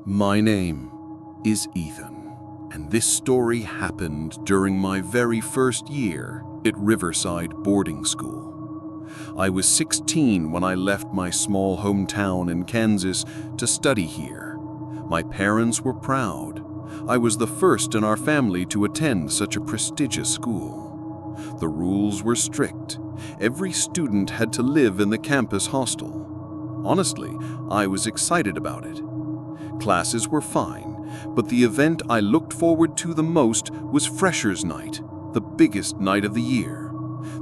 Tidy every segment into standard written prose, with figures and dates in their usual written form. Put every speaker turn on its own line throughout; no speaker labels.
My name is Ethan, and this story happened during my very first year at Riverside boarding school. I was 16 when I left my small hometown in Kansas to study here. My parents were proud. I was the first in our family to attend such a prestigious school. The rules were strict. Every student had to live in the campus hostel. Honestly, I was excited about it. Classes were fine, but the event I looked forward to the most was Freshers' Night, the biggest night of the year.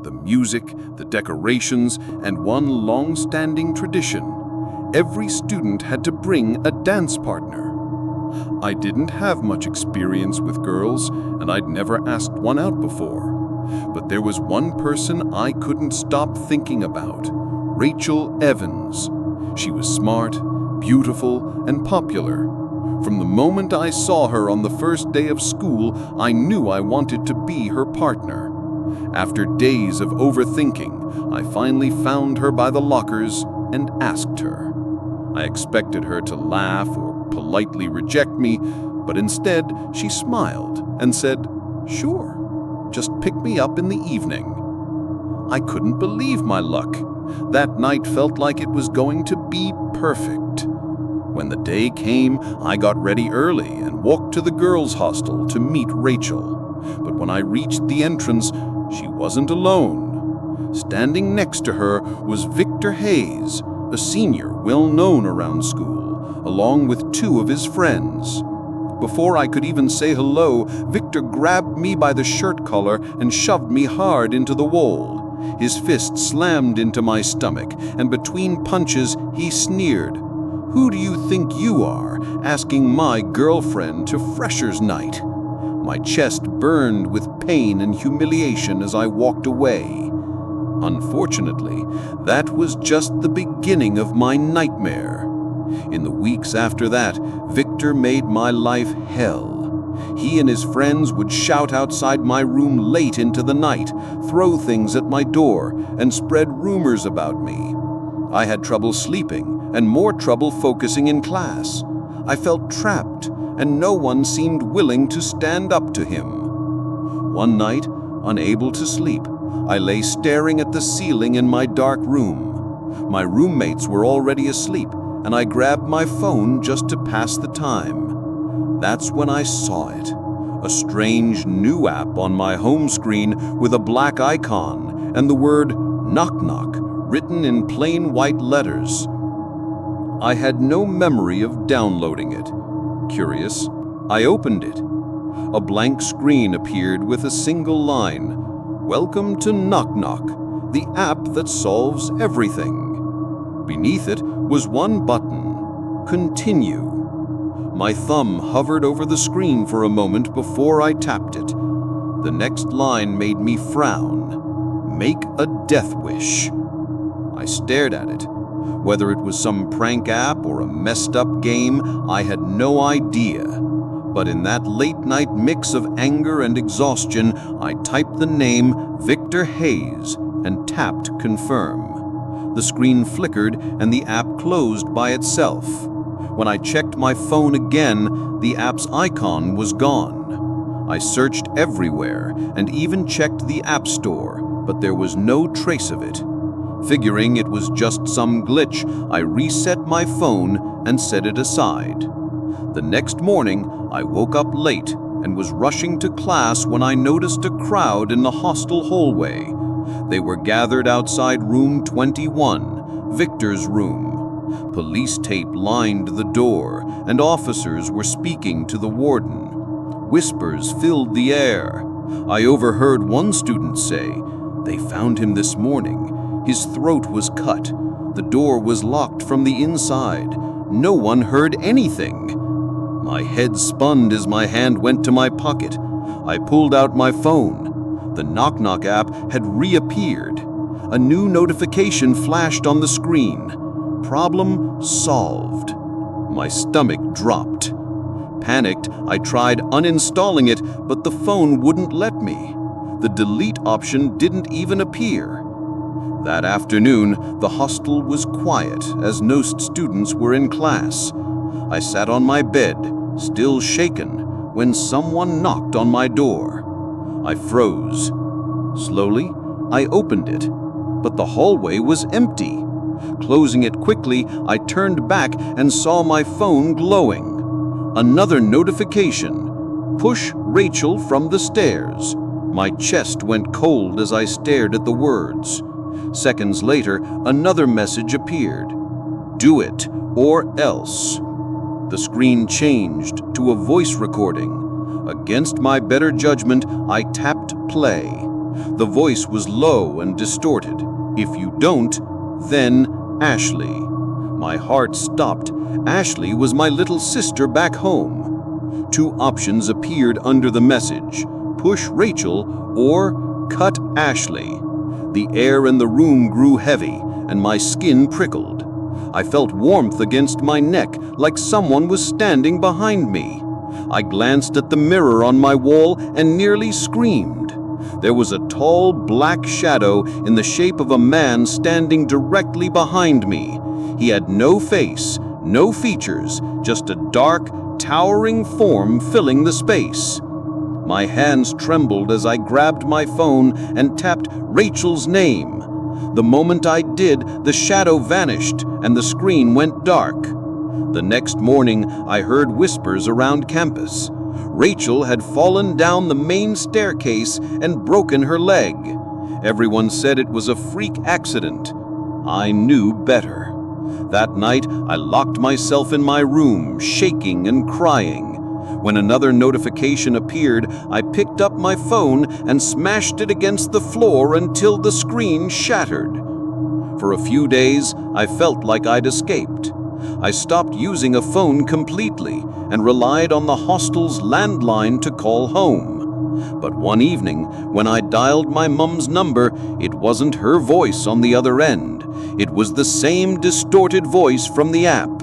The music, the decorations, and one long-standing tradition: every student had to bring a dance partner. I didn't have much experience with girls, and I'd never asked one out before. But there was one person I couldn't stop thinking about: Rachel Evans. She was smart, beautiful, and popular. From the moment I saw her on the first day of school, I knew I wanted to be her partner. After days of overthinking, I finally found her by the lockers and asked her. I expected her to laugh or politely reject me, but instead she smiled and said, "Sure, just pick me up in the evening." I couldn't believe my luck. That night felt like it was going to be perfect. When the day came, I got ready early and walked to the girls' hostel to meet Rachel. But when I reached the entrance, she wasn't alone. Standing next to her was Victor Hayes, a senior well known around school, along with two of his friends. Before I could even say hello, Victor grabbed me by the shirt collar and shoved me hard into the wall. His fist slammed into my stomach, and between punches he sneered, "Who do you think you are, asking my girlfriend to Freshers' Night?" My chest burned with pain and humiliation as I walked away. Unfortunately, that was just the beginning of my nightmare. In the weeks after that, Victor made my life hell. He and his friends would shout outside my room late into the night, throw things at my door, and spread rumors about me. I had trouble sleeping and more trouble focusing in class. I felt trapped, and no one seemed willing to stand up to him. One night, unable to sleep, I lay staring at the ceiling in my dark room. My roommates were already asleep, and I grabbed my phone just to pass the time. That's when I saw it. A strange new app on my home screen with a black icon and the word "knock knock" written in plain white letters. I had no memory of downloading it. Curious, I opened it. A blank screen appeared with a single line: "Welcome to Knock Knock, the app that solves everything." Beneath it was one button: Continue. My thumb hovered over the screen for a moment before I tapped it. The next line made me frown: "Make a death wish." I stared at it. Whether it was some prank app or a messed up game, I had no idea. But in that late night mix of anger and exhaustion, I typed the name Victor Hayes and tapped confirm. The screen flickered and the app closed by itself. When I checked my phone again, the app's icon was gone. I searched everywhere and even checked the App Store, but there was no trace of it. Figuring it was just some glitch, I reset my phone and set it aside. The next morning, I woke up late and was rushing to class when I noticed a crowd in the hostel hallway. They were gathered outside room 21, Victor's room. Police tape lined the door, and officers were speaking to the warden. Whispers filled the air. I overheard one student say, "They found him this morning. His throat was cut. The door was locked from the inside. No one heard anything." My head spun as my hand went to my pocket. I pulled out my phone. The Knock Knock app had reappeared. A new notification flashed on the screen: "Problem solved." My stomach dropped. Panicked, I tried uninstalling it, but the phone wouldn't let me. The delete option didn't even appear. That afternoon, the hostel was quiet as no students were in class. I sat on my bed, still shaken, when someone knocked on my door. I froze. Slowly, I opened it, but the hallway was empty. Closing it quickly, I turned back and saw my phone glowing. Another notification. Push Rachel from the stairs. My chest went cold as I stared at the words. Seconds later, another message appeared. Do it, or else. The screen changed to a voice recording. Against my better judgment, I tapped play. The voice was low and distorted. If you don't, then Ashley. My heart stopped. Ashley was my little sister back home. Two options appeared under the message: push Rachel or cut Ashley. The air in the room grew heavy, and my skin prickled. I felt warmth against my neck, like someone was standing behind me. I glanced at the mirror on my wall and nearly screamed. There was a tall black shadow in the shape of a man standing directly behind me. He had no face, no features, just a dark, towering form filling the space. My hands trembled as I grabbed my phone and tapped Rachel's name. The moment I did, the shadow vanished and the screen went dark. The next morning, I heard whispers around campus. Rachel had fallen down the main staircase and broken her leg. Everyone said it was a freak accident. I knew better. That night, I locked myself in my room, shaking and crying. When another notification appeared, I picked up my phone and smashed it against the floor until the screen shattered. For a few days, I felt like I'd escaped. I stopped using a phone completely and relied on the hostel's landline to call home. But one evening, when I dialed my mum's number, it wasn't her voice on the other end. It was the same distorted voice from the app.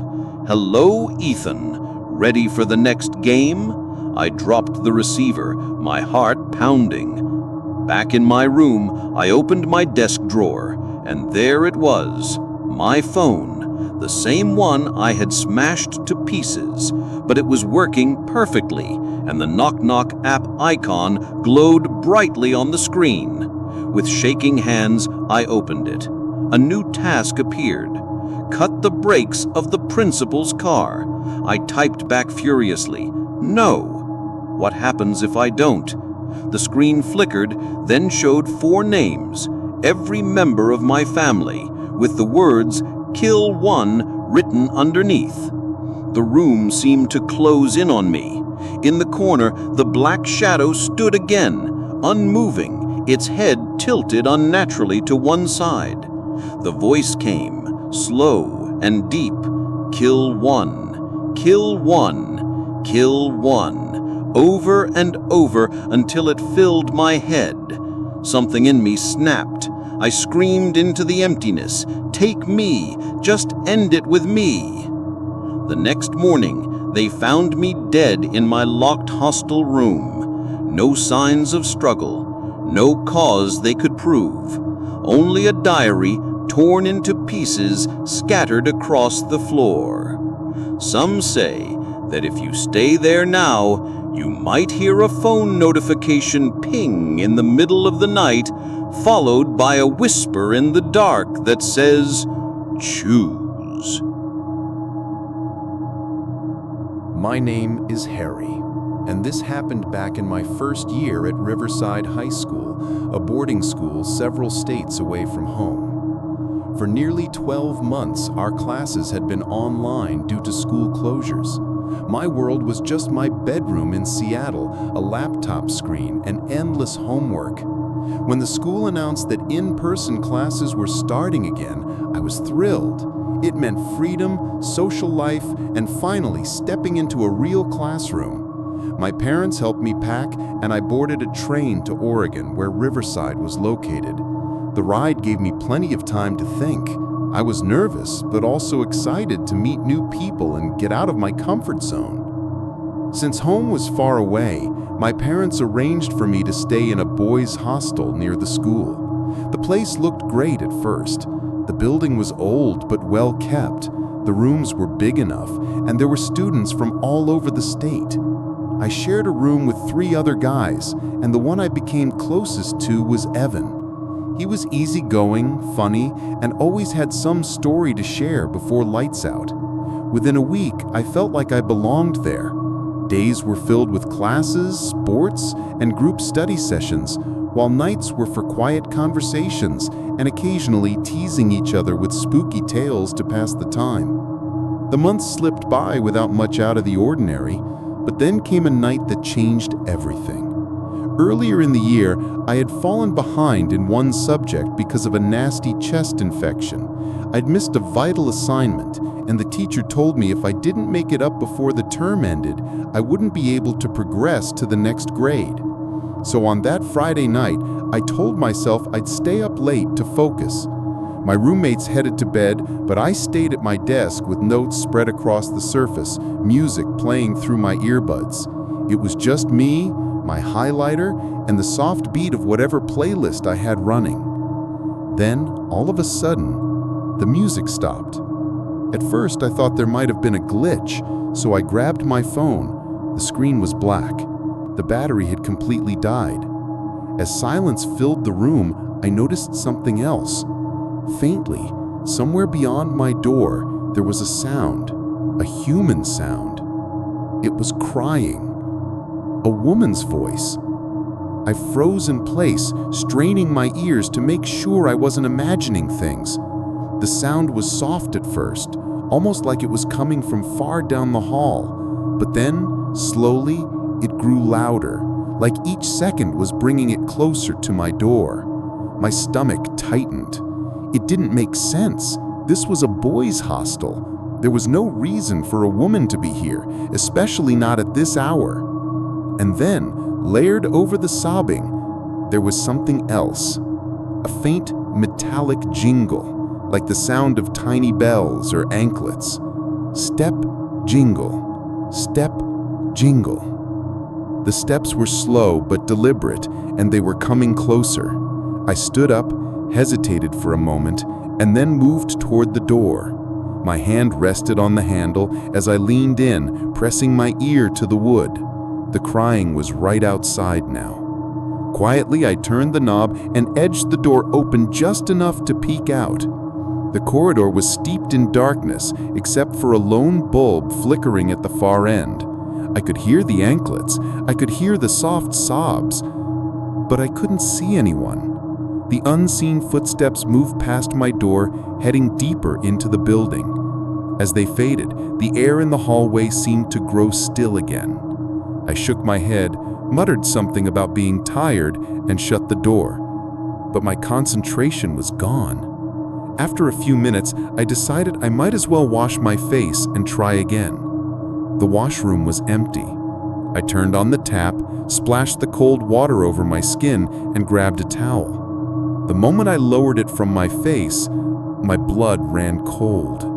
Hello, Ethan. Ready for the next game? I dropped the receiver, my heart pounding. Back in my room, I opened my desk drawer, and there it was, my phone, the same one I had smashed to pieces, but it was working perfectly, and the Knock Knock app icon glowed brightly on the screen. With shaking hands, I opened it. A new task appeared. Cut the brakes of the principal's car. I typed back furiously, no. What happens if I don't? The screen flickered, then showed 4 names, every member of my family, with the words, kill one, written underneath. The room seemed to close in on me. In the corner, the black shadow stood again, unmoving, its head tilted unnaturally to one side. The voice came, slow and deep, kill one, kill one, kill one, over and over until it filled my head. Something in me snapped. I screamed into the emptiness, take me, just end it with me. The next morning, they found me dead in my locked hostel room. No signs of struggle, no cause they could prove. Only a diary torn into pieces scattered across the floor. Some say that if you stay there now, you might hear a phone notification ping in the middle of the night, followed by a whisper in the dark that says, choose.
My name is Harry, and this happened back in my first year at Riverside High School, a boarding school several states away from home. For nearly 12 months, our classes had been online due to school closures. My world was just my bedroom in Seattle, a laptop screen, and endless homework. When the school announced that in-person classes were starting again, I was thrilled. It meant freedom, social life, and finally stepping into a real classroom. My parents helped me pack, and I boarded a train to Oregon, where Riverside was located. The ride gave me plenty of time to think. I was nervous, but also excited to meet new people and get out of my comfort zone. Since home was far away, my parents arranged for me to stay in a boys' hostel near the school. The place looked great at first. The building was old but well kept. The rooms were big enough, and there were students from all over the state. I shared a room with 3 other guys, and the one I became closest to was Evan. He was easygoing, funny, and always had some story to share before lights out. Within a week, I felt like I belonged there. Days were filled with classes, sports, and group study sessions, while nights were for quiet conversations and occasionally teasing each other with spooky tales to pass the time. The months slipped by without much out of the ordinary, but then came a night that changed everything. Earlier in the year, I had fallen behind in one subject because of a nasty chest infection. I'd missed a vital assignment, and the teacher told me if I didn't make it up before the term ended, I wouldn't be able to progress to the next grade. So on that Friday night, I told myself I'd stay up late to focus. My roommates headed to bed, but I stayed at my desk with notes spread across the surface, music playing through my earbuds. It was just me, my highlighter, and the soft beat of whatever playlist I had running. Then, all of a sudden, the music stopped. At first, I thought there might have been a glitch, so I grabbed my phone. The screen was black. The battery had completely died. As silence filled the room, I noticed something else. Faintly, somewhere beyond my door, there was a sound, a human sound. It was crying. A woman's voice. I froze in place, straining my ears to make sure I wasn't imagining things. The sound was soft at first, almost like it was coming from far down the hall. But then, slowly, it grew louder, like each second was bringing it closer to my door. My stomach tightened. It didn't make sense. This was a boys' hostel. There was no reason for a woman to be here, especially not at this hour. And then, layered over the sobbing, there was something else. A faint, metallic jingle, like the sound of tiny bells or anklets. Step, jingle. Step, jingle. The steps were slow but deliberate, and they were coming closer. I stood up, hesitated for a moment, and then moved toward the door. My hand rested on the handle as I leaned in, pressing my ear to the wood. The crying was right outside now. Quietly, I turned the knob and edged the door open just enough to peek out. The corridor was steeped in darkness, except for a lone bulb flickering at the far end. I could hear the anklets. I could hear the soft sobs. But I couldn't see anyone. The unseen footsteps moved past my door, heading deeper into the building. As they faded, the air in the hallway seemed to grow still again. I shook my head, muttered something about being tired, and shut the door. But my concentration was gone. After a few minutes, I decided I might as well wash my face and try again. The washroom was empty. I turned on the tap, splashed the cold water over my skin, and grabbed a towel. The moment I lowered it from my face, my blood ran cold.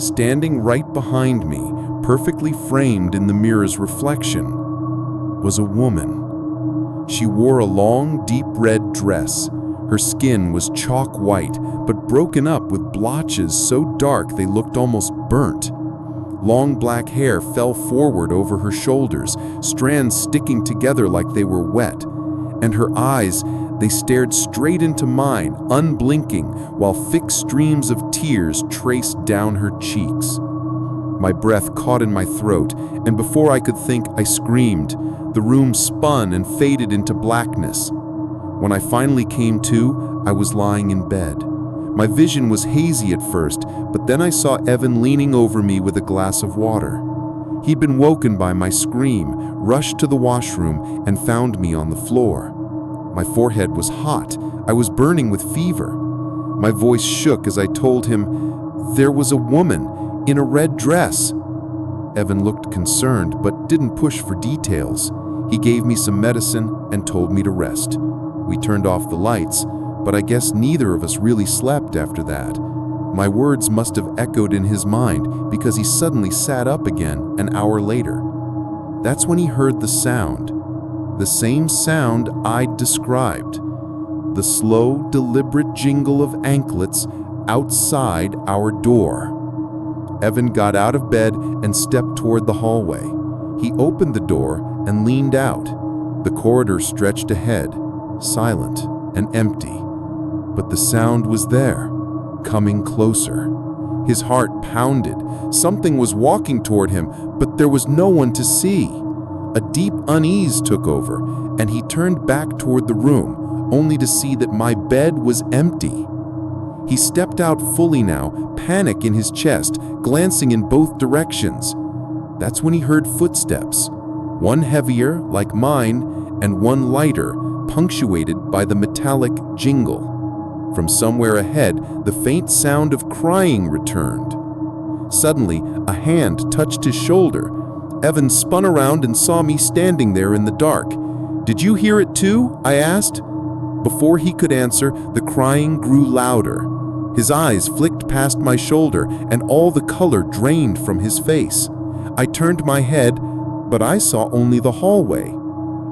Standing right behind me, perfectly framed in the mirror's reflection, was a woman. She wore a long, deep red dress. Her skin was chalk white, but broken up with blotches so dark they looked almost burnt. Long black hair fell forward over her shoulders, strands sticking together like they were wet. And her eyes, they stared straight into mine, unblinking, while thick streams of tears traced down her cheeks. My breath caught in my throat, and before I could think, I screamed. The room spun and faded into blackness. When I finally came to, I was lying in bed. My vision was hazy at first, but then I saw Evan leaning over me with a glass of water. He'd been woken by my scream, rushed to the washroom, and found me on the floor. My forehead was hot. I was burning with fever. My voice shook as I told him, "There was a woman in a red dress." Evan looked concerned, but didn't push for details. He gave me some medicine and told me to rest. We turned off the lights, but I guess neither of us really slept after that. My words must have echoed in his mind because he suddenly sat up again an hour later. That's when he heard the sound. The same sound I'd described. The slow, deliberate jingle of anklets outside our door. Evan got out of bed and stepped toward the hallway. He opened the door and leaned out. The corridor stretched ahead, silent and empty. But the sound was there, coming closer. His heart pounded. Something was walking toward him, but there was no one to see. A deep unease took over, and he turned back toward the room, only to see that my bed was empty. He stepped out fully now, panic in his chest, glancing in both directions. That's when he heard footsteps, one heavier, like mine, and one lighter, punctuated by the metallic jingle. From somewhere ahead, the faint sound of crying returned. Suddenly, a hand touched his shoulder. Evan spun around and saw me standing there in the dark. "Did you hear it too?" I asked. Before he could answer, the crying grew louder. His eyes flicked past my shoulder, and all the color drained from his face. I turned my head, but I saw only the hallway.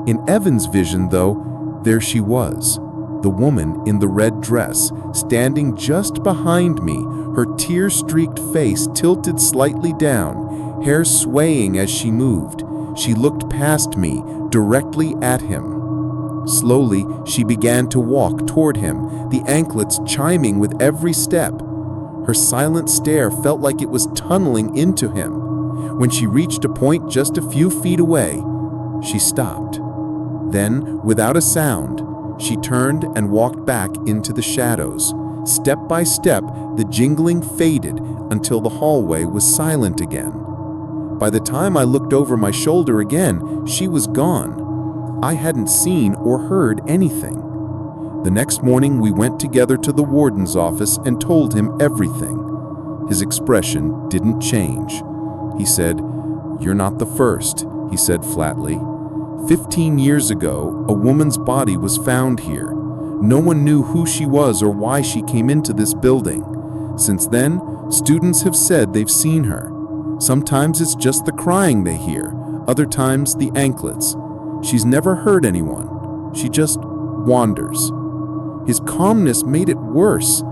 In Evan's vision, though, there she was, the woman in the red dress, standing just behind me, her tear-streaked face tilted slightly down, hair swaying as she moved. She looked past me, directly at him. Slowly, she began to walk toward him, the anklets chiming with every step. Her silent stare felt like it was tunneling into him. When she reached a point just a few feet away, she stopped. Then, without a sound, she turned and walked back into the shadows. Step by step, the jingling faded until the hallway was silent again. By the time I looked over my shoulder again, she was gone. I hadn't seen or heard anything. The next morning, we went together to the warden's office and told him everything. His expression didn't change. He said, "You're not the first," he said flatly. 15 years ago, a woman's body was found here. No one knew who she was or why she came into this building. Since then, students have said they've seen her. Sometimes it's just the crying they hear, other times the anklets. She's never hurt anyone. She just wanders. His calmness made it worse.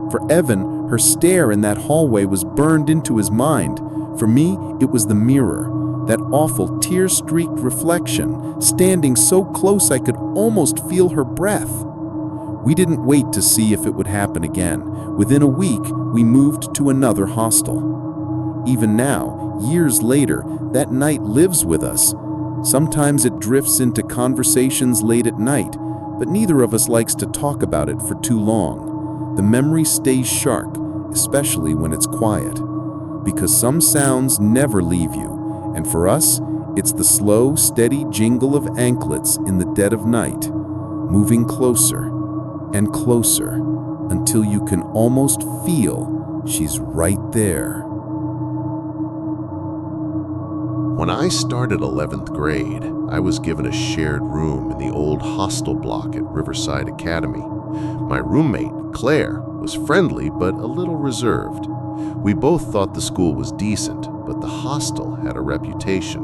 For Evan, her stare in that hallway was burned into his mind. For me, it was the mirror, that awful tear-streaked reflection, standing so close I could almost feel her breath. We didn't wait to see if it would happen again. Within a week, we moved to another hostel. Even now, years later, that night lives with us. Sometimes it drifts into conversations late at night, but neither of us likes to talk about it for too long. The memory stays sharp, especially when it's quiet, because some sounds never leave you, and for us, it's the slow, steady jingle of anklets in the dead of night, moving closer and closer until you can almost feel she's right there.
When I started 11th grade, I was given a shared room in the old hostel block at Riverside Academy. My roommate, Claire, was friendly but a little reserved. We both thought the school was decent, but the hostel had a reputation.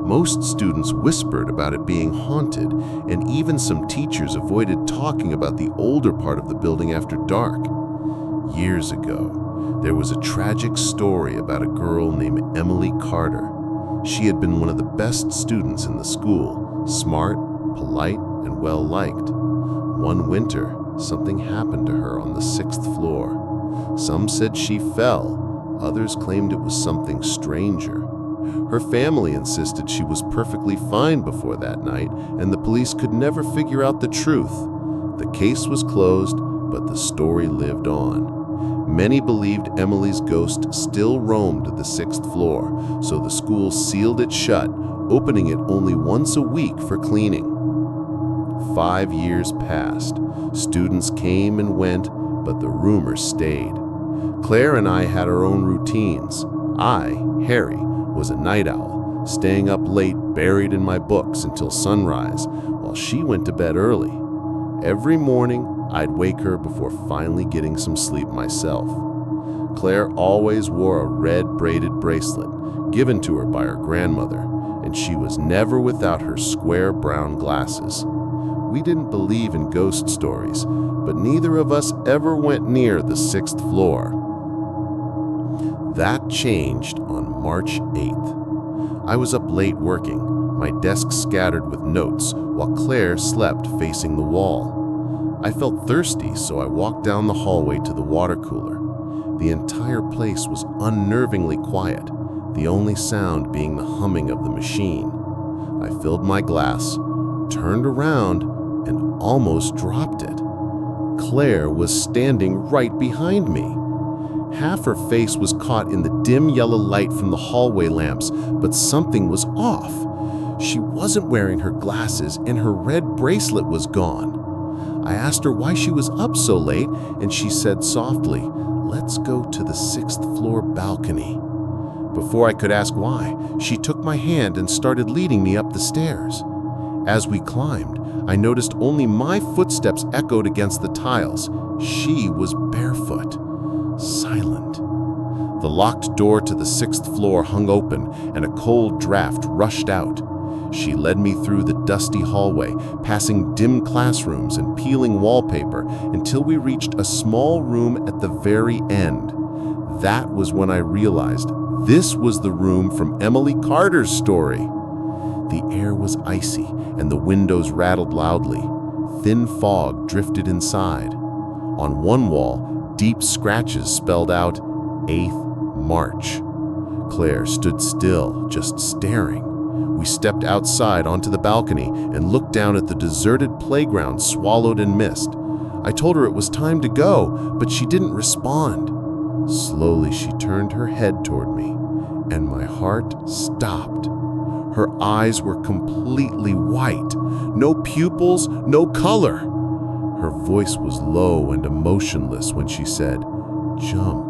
Most students whispered about it being haunted, and even some teachers avoided talking about the older part of the building after dark. Years ago, there was a tragic story about a girl named Emily Carter. She had been one of the best students in the school, smart, polite, and well-liked. One winter, something happened to her on the 6th floor. Some said she fell, others claimed it was something stranger. Her family insisted she was perfectly fine before that night, and the police could never figure out the truth. The case was closed, but the story lived on. Many believed Emily's ghost still roamed the 6th floor, so the school sealed it shut, opening it only once a week for cleaning. 5 years passed. Students came and went, but the rumor stayed. Claire and I had our own routines. I, Harry, was a night owl, staying up late buried in my books until sunrise, while she went to bed early. Every morning, I'd wake her before finally getting some sleep myself. Claire always wore a red braided bracelet given to her by her grandmother, and she was never without her square brown glasses. We didn't believe in ghost stories, but neither of us ever went near the 6th floor. That changed on March 8th. I was up late working, my desk scattered with notes, while Claire slept facing the wall. I felt thirsty, so I walked down the hallway to the water cooler. The entire place was unnervingly quiet, the only sound being the humming of the machine. I filled my glass, turned around, and almost dropped it. Claire was standing right behind me. Half her face was caught in the dim yellow light from the hallway lamps, but something was off. She wasn't wearing her glasses, and her red bracelet was gone. I asked her why she was up so late, and she said softly, "Let's go to the 6th floor balcony." Before I could ask why, she took my hand and started leading me up the stairs. As we climbed, I noticed only my footsteps echoed against the tiles. She was barefoot, silent. The locked door to the 6th floor hung open, and a cold draft rushed out. She led me through the dusty hallway, passing dim classrooms and peeling wallpaper, until we reached a small room at the very end. That was when I realized this was the room from Emily Carter's story. The air was icy, and the windows rattled loudly. Thin fog drifted inside. On one wall, deep scratches spelled out 8th March. Claire stood still, just staring. We stepped outside onto the balcony and looked down at the deserted playground swallowed in mist. I told her it was time to go, but she didn't respond. Slowly, she turned her head toward me, and my heart stopped. Her eyes were completely white, no pupils, no color. Her voice was low and emotionless when she said, "Jump."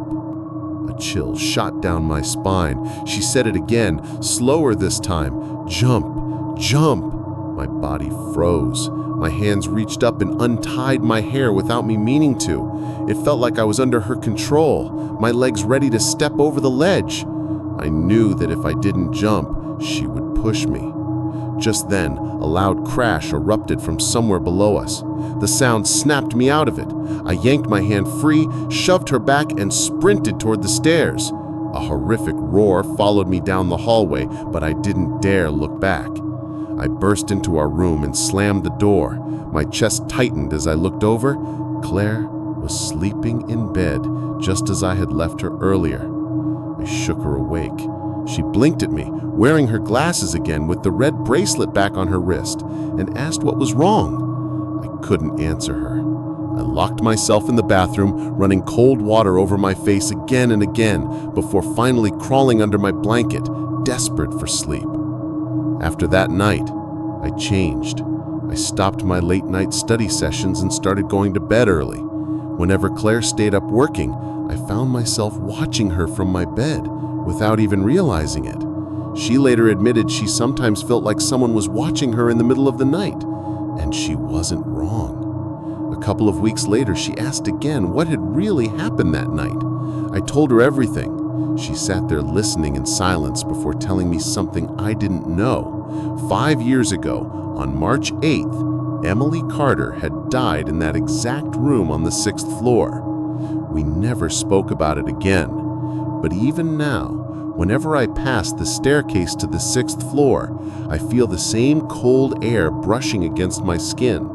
A chill shot down my spine. She said it again, slower this time, "Jump, jump." My body froze. My hands reached up and untied my hair without me meaning to. It felt like I was under her control, my legs ready to step over the ledge. I knew that if I didn't jump, she would push me. Just then, a loud crash erupted from somewhere below us. The sound snapped me out of it. I yanked my hand free, shoved her back, and sprinted toward the stairs. A horrific roar followed me down the hallway, but I didn't dare look back. I burst into our room and slammed the door. My chest tightened as I looked over. Claire was sleeping in bed, just as I had left her earlier. I shook her awake. She blinked at me, wearing her glasses again with the red bracelet back on her wrist, and asked what was wrong. I couldn't answer her. I locked myself in the bathroom, running cold water over my face again and again, before finally crawling under my blanket, desperate for sleep. After that night, I changed. I stopped my late-night study sessions and started going to bed early. Whenever Claire stayed up working, I found myself watching her from my bed, without even realizing it. She later admitted she sometimes felt like someone was watching her in the middle of the night, and she wasn't wrong. A couple of weeks later, she asked again what had really happened that night. I told her everything. She sat there listening in silence before telling me something I didn't know. 5 years ago, on March 8th, Emily Carter had died in that exact room on the 6th floor. We never spoke about it again. But even now, whenever I pass the staircase to the 6th floor, I feel the same cold air brushing against my skin.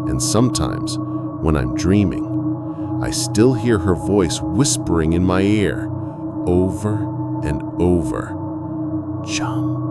And sometimes, when I'm dreaming, I still hear her voice whispering in my ear, over and over, "Jump."